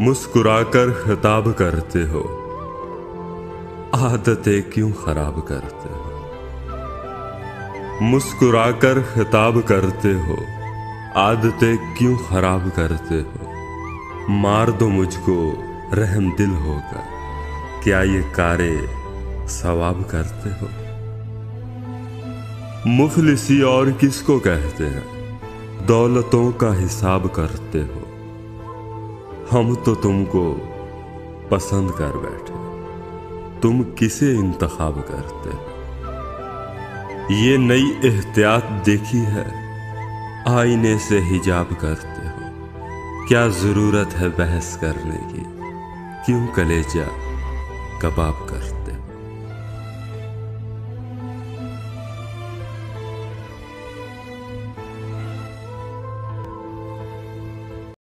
मुस्कुराकर खिताब करते हो, आदतें क्यों खराब करते हो। मुस्कुराकर खिताब करते हो, आदतें क्यों खराब करते हो। मार दो मुझको रहम दिल होकर, क्या ये कारे सवाब करते हो। मुफलिसी और किसको कहते हैं, दौलतों का हिसाब करते हो। हम तो तुमको पसंद कर बैठे, तुम किसे इंतखाब करते हो। ये नई एहतियात देखी है, आईने से हिजाब करते हो। क्या जरूरत है बहस करने की, क्यों कलेजा कबाब करते हो।